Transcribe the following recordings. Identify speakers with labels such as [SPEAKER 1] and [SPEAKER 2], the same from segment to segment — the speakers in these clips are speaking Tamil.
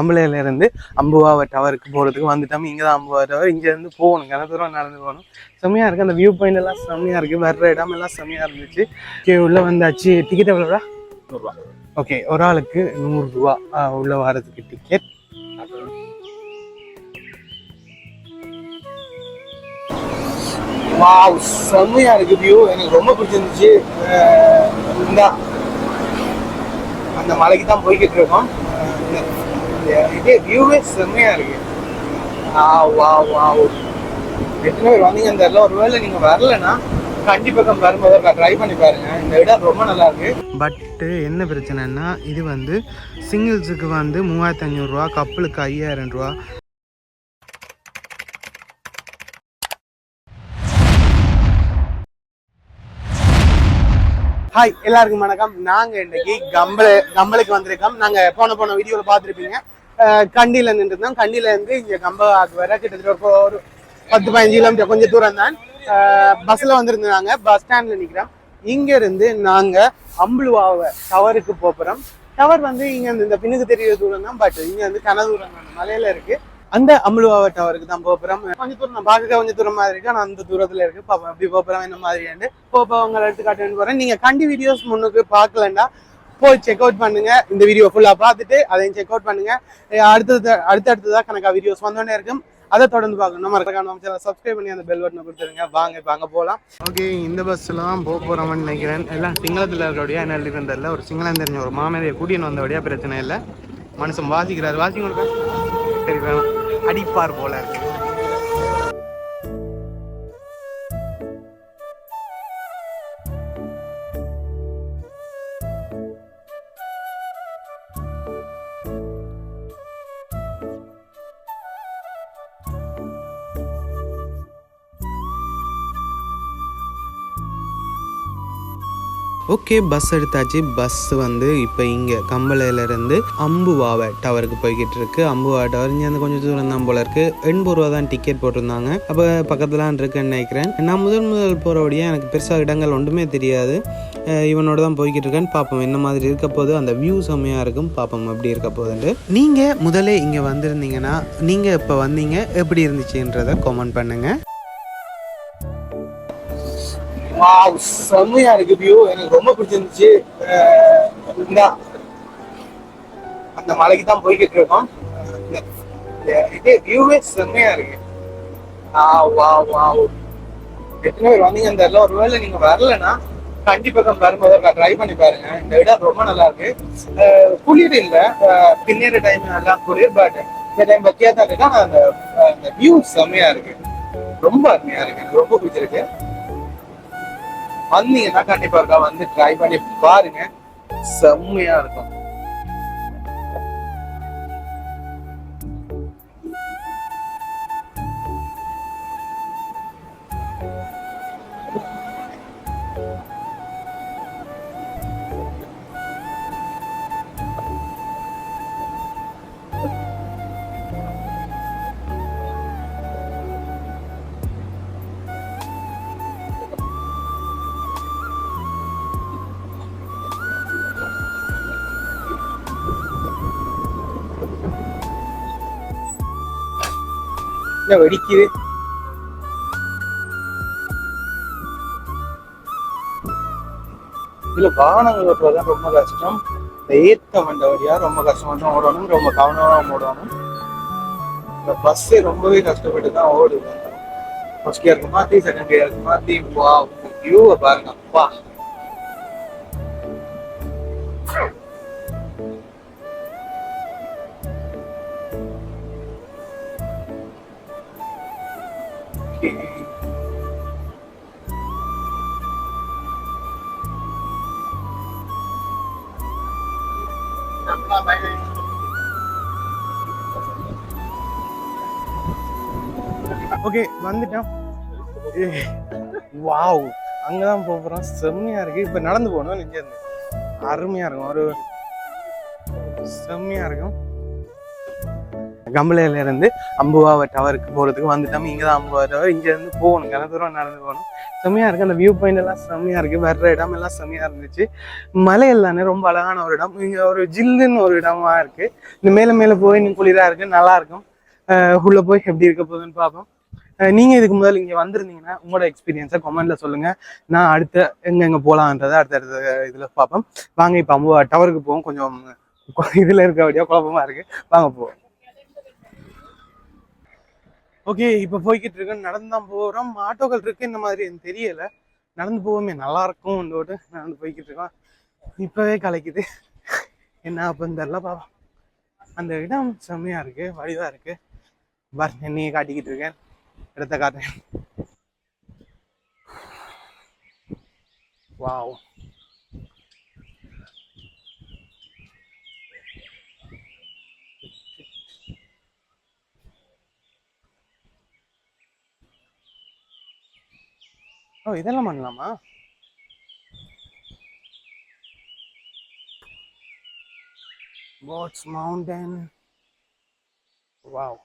[SPEAKER 1] அம்பளையிலேருந்து அம்புவாவை டவருக்கு போகிறதுக்கு வந்துட்டோம். இங்கே தான் அம்புவா டவர். இங்கேருந்து போகணும், கன தூரம் நடந்து போகணும். செம்மையாக இருக்குது. அந்த வியூ பாயிண்ட் எல்லாம் செம்மையாக இருக்குது. வர்ற இடம் எல்லாம் செம்மையாக இருந்துச்சு. உள்ளே வந்தாச்சு. டிக்கெட் எவ்வளோடா? 100 ரூபா. ஓகே, ஒரு ஆளுக்கு 100 ரூபா உள்ளே வர்றதுக்கு டிக்கெட். வாவ், செம்மையாக இருக்குது வியூ. எனக்கு ரொம்ப பிடிச்சிருந்துச்சு. அந்த மலைக்கு தான் போய்கிட்டு இருக்கோம். இதே வியூவே செம்மையா இருக்கு. எத்தனை பேர் வந்தீங்க இந்த இடத்துல? ஒருவேளை நீங்க வரலன்னா கண்டிப்பாக வரும்போது ட்ரை பண்ணி பாருங்க. இந்த இடம் ரொம்ப நல்லா இருக்கு. பட்டு என்ன பிரச்சனைன்னா, இது வந்து சிங்கிள்ஸுக்கு வந்து 3500 ரூபா, கப்பலுக்கு 5000 ரூபா. ஹாய், எல்லாருக்கும் வணக்கம். நாங்க இன்னைக்கு கம்பளுக்கு வந்திருக்கோம். நாங்க போன வீடியோல பாத்துருப்பீங்க. கண்டியில நின்றுருந்தோம். கண்டியில இருந்து இங்க கம்பக்கு வர கிட்டத்தட்ட ஒரு 10-15 கிலோமீட்டர் கொஞ்சம் தூரம் தான். பஸ்ல வந்திருந்தாங்க. பஸ் ஸ்டாண்ட்ல நிக்கிறோம். இங்க இருந்து நாங்க அம்புவாவை டவருக்கு போறோம். டவர் வந்து இங்க இந்த பின்னுக்கு தெரிய தூரம் தான். பட் இங்க வந்து கன தூரம் மலையில இருக்கு. அந்த அம்புவாவை டவருக்கு தான் போறோம். கொஞ்சம் தூரம் நான் பார்க்க கொஞ்சம் தூரமா இருக்கு. ஆனா அந்த தூரத்துல இருக்கு. பாப்பா அப்படி போறோம் என்ன மாதிரி உங்களை எடுத்து காட்டு போறேன். நீங்க கண்டி வீடியோஸ் முன்னுக்கு பார்க்கலன்னா போய் செக் அவுட் பண்ணுங்க. இந்த வீடியோ ஃபுல்லா பார்த்துட்டு அதையும் செக் அவுட் பண்ணுங்க. அடுத்தடுத்ததா கணக்கா வீடியோஸ் வந்தோடனே இருக்கும். அதை தொடர்ந்து பார்க்கணும். மறக்காம சப்ஸ்கிரைப் பண்ணி அந்த பெல் பட்டனை கொடுத்துருங்க. வாங்க போகலாம். ஓகே, இந்த பஸ்லாம் போறோம்னு நினைக்கிறேன். எல்லாம் சிங்களத்துல இருக்கிறபடியா என்ன எழுதிருந்ததில்ல. ஒரு சிங்களம் தெரிஞ்ச ஒரு மாமேதையை கூட்டின்னு வந்தபடியா பிரச்சனை இல்லை. மனுஷன் வாசிக்கிறாரு. வாசிங்க சரி, அடிப்பார் போல இருக்கு. ஓகே, பஸ் எடுத்தாச்சு. பஸ் வந்து இப்போ இங்கே கம்பளையிலேருந்து அம்புவாவை டவருக்கு போய்கிட்டு இருக்கு. அம்புவா டவர் இங்கேருந்து கொஞ்சம் தூரம் தான் போல இருக்கு. 80 ரூபா தான் டிக்கெட் போட்டிருந்தாங்க. அப்போ பக்கத்துல இருக்குன்னு நினைக்கிறேன். நான் முதல் போகிறபடியாக எனக்கு பெருசாக இடங்கள் ஒன்றுமே தெரியாது. இவனோட தான் போய்கிட்டு இருக்கேன்னு பார்ப்போம் என்ன மாதிரி இருக்க போது. அந்த வியூ செம்மையாக இருக்கும். பார்ப்போம் எப்படி இருக்க போகுதுன்ட்டு. நீங்கள் முதலே இங்கே வந்திருந்தீங்கன்னா நீங்கள் இப்போ வந்தீங்க எப்படி இருந்துச்சுன்றதை கமெண்ட் பண்ணுங்க. வாவ், செம்மையா இருக்கு வியூ. எனக்கு ரொம்ப பிடிச்சிருந்துச்சு. அந்த மலைக்கு தான் போய்கிட்டு இருக்கோம். இதே வியூவே செம்மையா இருக்கு. எத்தனை பேர் வந்தீங்க இந்த இடத்துல? ஒருவேளை நீங்க வரலன்னா கண்டிப்பாக வரும்போது ட்ரை பண்ணி பாருங்க. இந்த இடம் ரொம்ப நல்லா இருக்கு. குளிர் இல்லை, பின்னேற டைம் நல்லா குளிர். பட் இந்த டைம் பத்தியா தான் இருக்கு. அந்த வியூ செம்மையா இருக்கு. ரொம்ப அருமையா இருக்கு. எனக்கு ரொம்ப பிடிச்சிருக்கு. வந்தீங்கன்னா கண்டிப்பா இருக்கா வந்து ட்ரை பண்ணி பாருங்க. செம்மையா இருக்கும். வெடிக்குது. இதுல வாகனங்கள் ஓட்டுறதுதான் ரொம்ப கஷ்டம். ஏத்த வண்டியா ரொம்ப கஷ்டமா ஓடணும். ரொம்ப கவனமா ஓடணும். இந்த பஸ்ஸே ரொம்பவே கஷ்டப்பட்டு தான் ஓடுது. ஃபர்ஸ்ட் கியருக்கு மாத்தி செகண்ட் கியருக்கு மாத்தி வியூவை பாருங்க. அப்பா, ஓகே வந்துட்டோம். வாவ், அங்கதான் போறோம். செம்மையா இருக்கு. இப்ப நடந்து போகணும். நிஜம் அருமையா இருக்கும். ஒரு செம்மையா இருக்கும். கம்பளையில இருந்து அம்புவாவை டவருக்கு போகிறதுக்கு வந்துட்டோம். இங்கே தான் அம்புவா டவர், இங்கேருந்து போகணும், கன தூரம் நடந்து போகணும். செம்மையாக இருக்குது, அந்த வியூ பாயிண்ட் எல்லாம் செம்மையாக இருக்குது, வர்ற இடம் எல்லாம் செம்மையாக இருந்துச்சு. மலை எல்லாமே ரொம்ப அழகான ஒரு இடம், இங்கே ஒரு ஜில்லுன்னு ஒரு இடமா இருக்குது. இந்த மேலே மேலே போய் இன்னும் குளிராக இருக்குது, நல்லாயிருக்கும். உள்ளே போய் எப்படி இருக்க போகுதுன்னு பார்ப்போம். நீங்கள் இதுக்கு முதல்ல இங்கே வந்திருந்தீங்கன்னா உங்களோட எக்ஸ்பீரியன்ஸை கமெண்ட்டில் சொல்லுங்கள். நான் அடுத்த எங்கே போகலான்றதை அடுத்தடுத்த இதில் பார்ப்போம். வாங்க இப்போ அம்புவா டவருக்கு போவோம். கொஞ்சம் இதில் இருக்க வழியாக குழப்பமாக இருக்குது, வாங்க போவோம். ஓகே, இப்போ போய்கிட்டு இருக்கேன், நடந்து தான் போகிறோம். ஆட்டோக்கள் இருக்குது, இந்த மாதிரி எனக்கு தெரியலை. நடந்து போவோமே நல்லாயிருக்கும் நடந்து போய்கிட்டு இருக்கோம். இப்போவே கலைக்குது, என்ன அப்போன்னு தெரில, பார்ப்போம். அந்த இடம் செம்மையாக இருக்குது, வடிவாக இருக்குது. பாருங்க, என்னையே காட்டிக்கிட்டு இருக்கேன், இடத்த காட்டுறேன். வாவ், ஓ இதெல்லாம் பண்ணலாமா? Watts mountain, wow.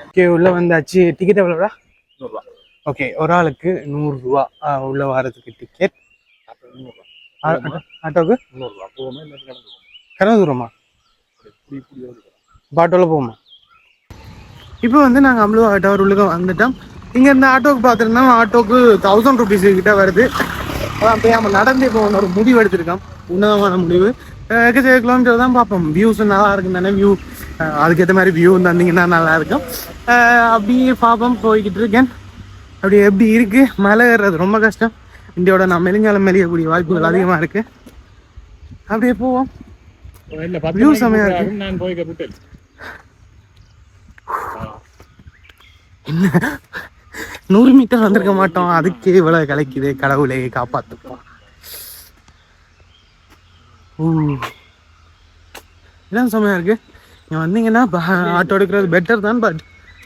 [SPEAKER 1] ஓகே, உள்ள வந்தாச்சு. டிக்கெட் எவ்வளோடா? 100 ரூபா. ஓகே, ஒரு ஆளுக்கு 100 ரூபா உள்ள வாரத்துக்கு டிக்கெட். ஆட்டோக்கு 100 ரூபா. கடந்து தூரமா? ஆட்டோவில் போகுமா? இப்போ வந்து நாங்கள் அம்புவா டவர் உள்ளுக்க வந்துட்டோம். இங்கே இந்த ஆட்டோக்கு பார்த்துருந்தோம், ஆட்டோக்கு 1000 ருபீஸ் கிட்ட வருது. அதான் போய் நம்ம நடந்து இப்போ ஒரு முடிவு எடுத்திருக்கோம், உன்னதமான முடிவு. 6 கிலோமீட்டர் தான் பார்ப்போம். வியூஸ் நல்லா இருக்கும் தானே, வியூ அதுக்கேற்ற மாதிரி வியூ தந்தீங்கன்னா நல்லா இருக்கும். அப்படியே பார்ப்போம், போய்கிட்டு இருக்கேன். அப்படி எப்படி இருக்கு, மலை ஏறுறது ரொம்ப கஷ்டம். இந்தியாவோட நான் மெலிஞ்சாலும் மெலியக்கூடிய வாய்ப்புகள் அதிகமாக இருக்கு. அப்படியே போவோம். வியூ செமையா இருக்கு. என்ன 100 மீட்டர் வந்திருக்க மாட்டோம், அதுக்கே இவ்வளவு கலைக்குது. கடவுளே காப்பாத்துப்போம். இதான் செமையா இருக்கு. நீங்க வந்தீங்கன்னா ஆட்டோ எடுக்கிறது பெட்டர் தான். பட்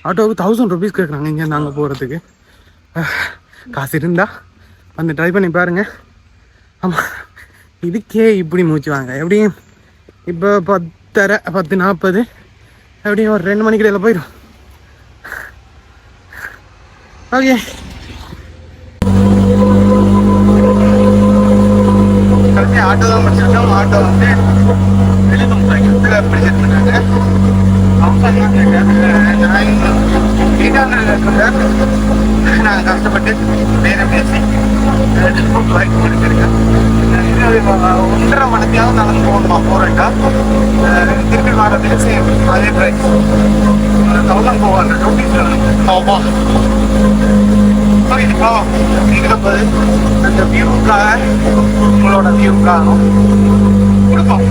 [SPEAKER 1] ஆட்டோவுக்கு 1000 ருபீஸ் கேட்குறாங்க இங்கே நாங்கள் போகிறதுக்கு. காசு இருந்தா வந்து ட்ரை பண்ணி பாருங்க. ஆமாம், இதுக்கே இப்படி மூச்சு வாங்க. எப்படியும் இப்போ 10:30 10:40 எப்படியும் ஒரு 2 மணிக்கு இடையில போயிடும். ஓகே, ஆட்டோ தான் படிச்சிருக்கோம். ஆட்டோ வந்து 730 படிச்சிருக்காங்க. நாங்கள் கஷ்டப்பட்டு வேற பேசி 2 எடுத்திருக்கேன். 1.5 மணிக்காவது நடந்து போகணுமா, போறேன்டா திருப்பி வாரத்துக்கு சேம் அதே ப்ரைஸ் 1400 ருபீஸ். ஆமா, இருப்பது அந்த வியூக்காக, உங்களோட வியூக்காகவும் கொடுப்போம்.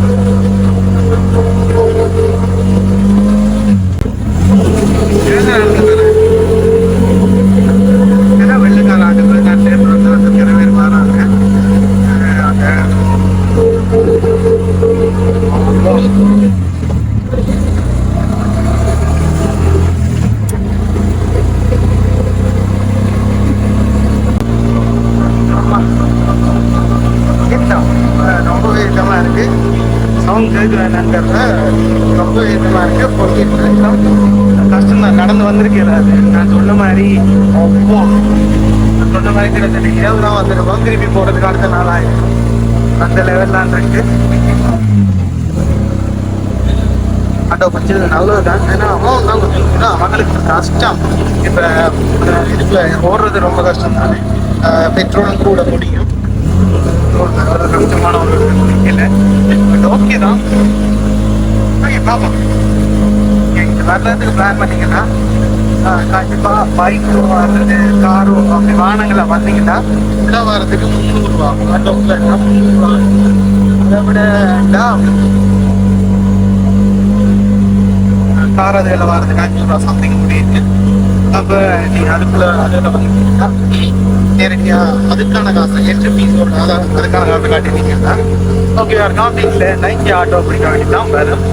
[SPEAKER 1] வெள்ளைக்கார ஆட்டுகள் நிறைய பேர் வராங்க. ரொம்பவே இதமாக இருக்கு. சவுண்ட் கேட்குற என்னங்கிறத ரொம்ப இதமாக இருக்கு. போயிட்டு கஷ்டம் தான், நடந்து வந்திருக்கேன். அது நான் சொன்ன மாதிரி சொன்ன மாதிரி கிட்டத்தட்ட 7 தான் வந்துருக்கோம். திருப்பி போகிறதுக்கு அடுத்த நாள் ஆயிடும். அந்த லெவல்லாம் இருக்கு. ஆட்டோ படிச்சது நல்லது தான். ஏன்னா அமௌண்ட் தான் கொஞ்சம் அவங்களுக்கு கஷ்டம். இப்போ இதுக்கு ஓடுறது ரொம்ப கஷ்டம் தானே. பெட்ரோலும் கூட முடியும். ஒரு கஷ்டமான ஒரு இல்லை, பட் ஓகே தான். ஓகே, பார்ப்போம். இங்கே வர்றதுக்கு பிளான் பண்ணிங்கன்னா கண்டிப்பாக பைக்கோ அல்லது காரோ அப்படி வாகனங்களை வந்தீங்கன்னா உள்ள வர்றதுக்கு 300 ரூபா. ஆட்டோவில் 300 ரூபா. அதை விட கார் அதில் வர்றதுக்கு 5 ரூபா சம்திங் முடியுது. அப்போ நீங்கள் அதுக்குள்ள அதில் வந்துட்டீங்கன்னா நேரடியாக அதுக்கான காசு என்ட்ரி ஃபீஸோட அதுக்கான காசு காட்டிட்டீங்கன்னா ஓகே, வேறு காம்பிங்கில் நைக்கி ஆட்டோ பிடிக்க வேண்டியதான் வரும்.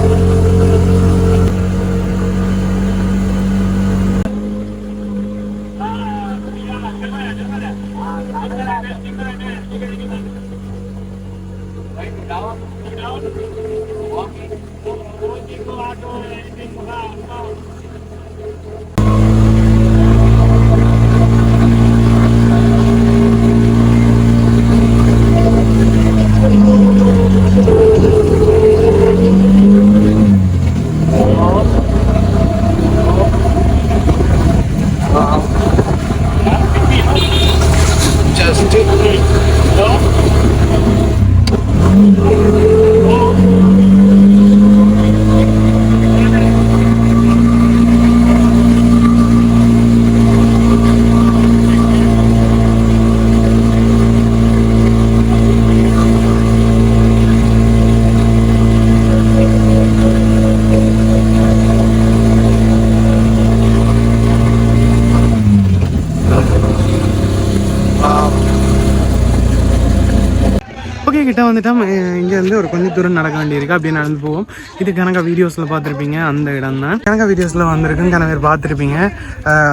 [SPEAKER 1] ஓகே கிட்ட வந்துட்டோம். இங்கேருந்து ஒரு கொஞ்சம் தூரம் நடக்க வேண்டியிருக்கு, அப்படியே நடந்து போவோம். இது கணக்கா வீடியோஸில் பார்த்துருப்பீங்க, அந்த இடம் தான் கணக்கா வீடியோஸில் வந்திருக்குன்னு கணக்கு பேர் பார்த்துருப்பீங்க.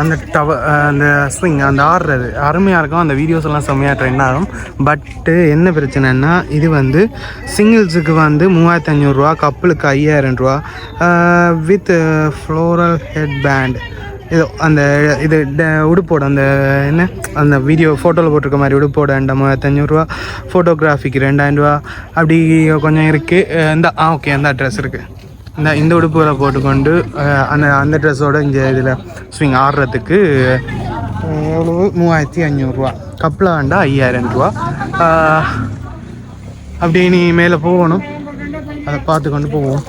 [SPEAKER 1] அந்த அந்த ஸ்விங் அந்த ஆடுறது அருமையாக இருக்கும். அந்த வீடியோஸ் எல்லாம் செம்மையாக ட்ரெண்ட் ஆகும். பட்டு என்ன பிரச்சனைன்னா இது வந்து சிங்கிள்ஸுக்கு வந்து 3500 கப்புளுக்கு 5000 ரூபா வித் ஃப்ளோரல் ஹெட் பேண்ட். இது அந்த இது உடுப்போட அந்த என்ன அந்த வீடியோ ஃபோட்டோவில் போட்டிருக்க மாதிரி உடுப்போட 3500 ஃபோட்டோகிராஃபிக்கு 2000 ரூபா அப்படி கொஞ்சம் இருக்குது. இந்த ஓகே அந்த ட்ரெஸ் இருக்குது. இந்த உடுப்புகளை போட்டுக்கொண்டு அந்த ட்ரெஸ்ஸோட இங்கே இதில் ஸ்விங் ஆடுறதுக்கு எவ்வளோ 3500 கப்பில் வேண்டாம் 5000 ரூபா. அப்படி நீ மேலே போகணும், அதை பார்த்து கொண்டு போவோம்.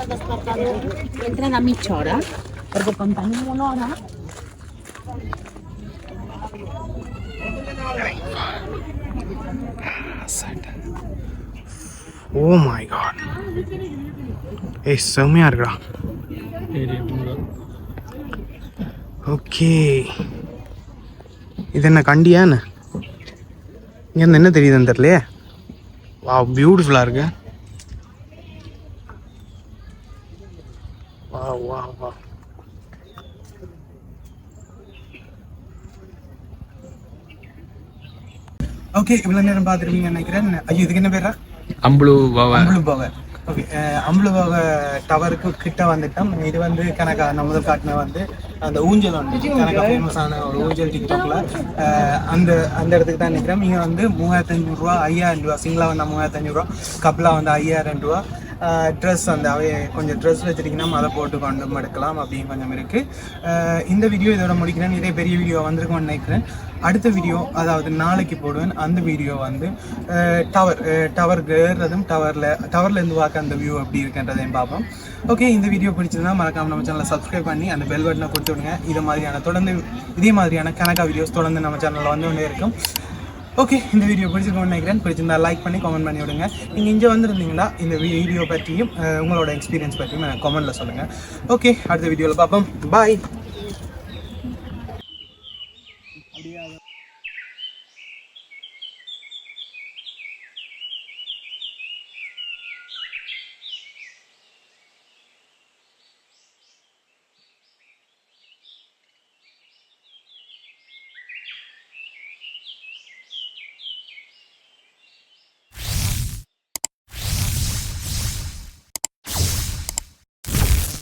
[SPEAKER 1] ஓ மை காட், செம்மையா இருக்குடா. ஓகே, இது என்ன கண்டியான்னு இங்கேருந்து என்ன தெரியுதுன்னு தெரியலையே. வா பியூட்டிஃபுல்லாக இருக்கு. வா வா வா. ஓகே, இவ்வளோ நேரம் பார்த்துருக்கீங்கன்னு நினைக்கிறேன். ஐயோ, இதுக்கு என்ன பேரா? அம்புலுபாவை. ஓகே, அம்புலுபாவை டவருக்கு கிட்ட வந்துட்டோம். இது வந்து கணக்கா நான் முதல் காட்டின வந்து அந்த ஊஞ்சல் வந்து கணக்கா ஃபேமஸான ஒரு ஊஞ்சல் டிக்டாக்ல அந்த இடத்துக்கு தான் நிற்கிறோம். இங்கே வந்து 3500 5000 ரூபா சிங்கிளாக வந்தால் 3500 கப்பலாக வந்து 5000 ரூபா. ட்ரெஸ் அந்த கொஞ்சம் ட்ரெஸ் வச்சுருக்கீங்கன்னா அதை போட்டு கொண்டு எடுக்கலாம் அப்படின்னு கொஞ்சம் இருக்குது. இந்த வீடியோ இதோட முடிக்கிறேன். இதே பெரிய வீடியோ வந்திருக்கும்னு நினைக்கிறேன். அடுத்த வீடியோ அதாவது நாளைக்கு போடுவேன். அந்த வீடியோ வந்து டவருக்கு ஏறுறதும் டவர்லேருந்து பார்க்க அந்த வியூ எப்படி இருக்குன்றதையும் பார்ப்போம். ஓகே, இந்த வீடியோ பிடிச்சிருந்தா மறக்காம நம்ம சேனலை சப்ஸ்கிரைப் பண்ணி அந்த பெல் பட்டனை கொடுத்து விடுங்க. இதே மாதிரியான கணக்கா வீடியோஸ் தொடர்ந்து நம்ம சேனலில் வந்து கொண்டே இருக்கும். ஓகே, இந்த வீடியோ பிடிச்சிருக்கோன்னு நினைக்கிறேன். பிடிச்சிருந்தா லைக் பண்ணி கமெண்ட் பண்ணி விடுங்க. நீங்கள் இங்கே வந்துருந்தீங்கன்னா இந்த வீடியோ பற்றியும் உங்களோட எக்ஸ்பீரியன்ஸ் பற்றியும் எனக்கு கமெண்ட்டில் சொல்லுங்கள். ஓகே, அடுத்த வீடியோவில் பார்ப்போம். பாய்.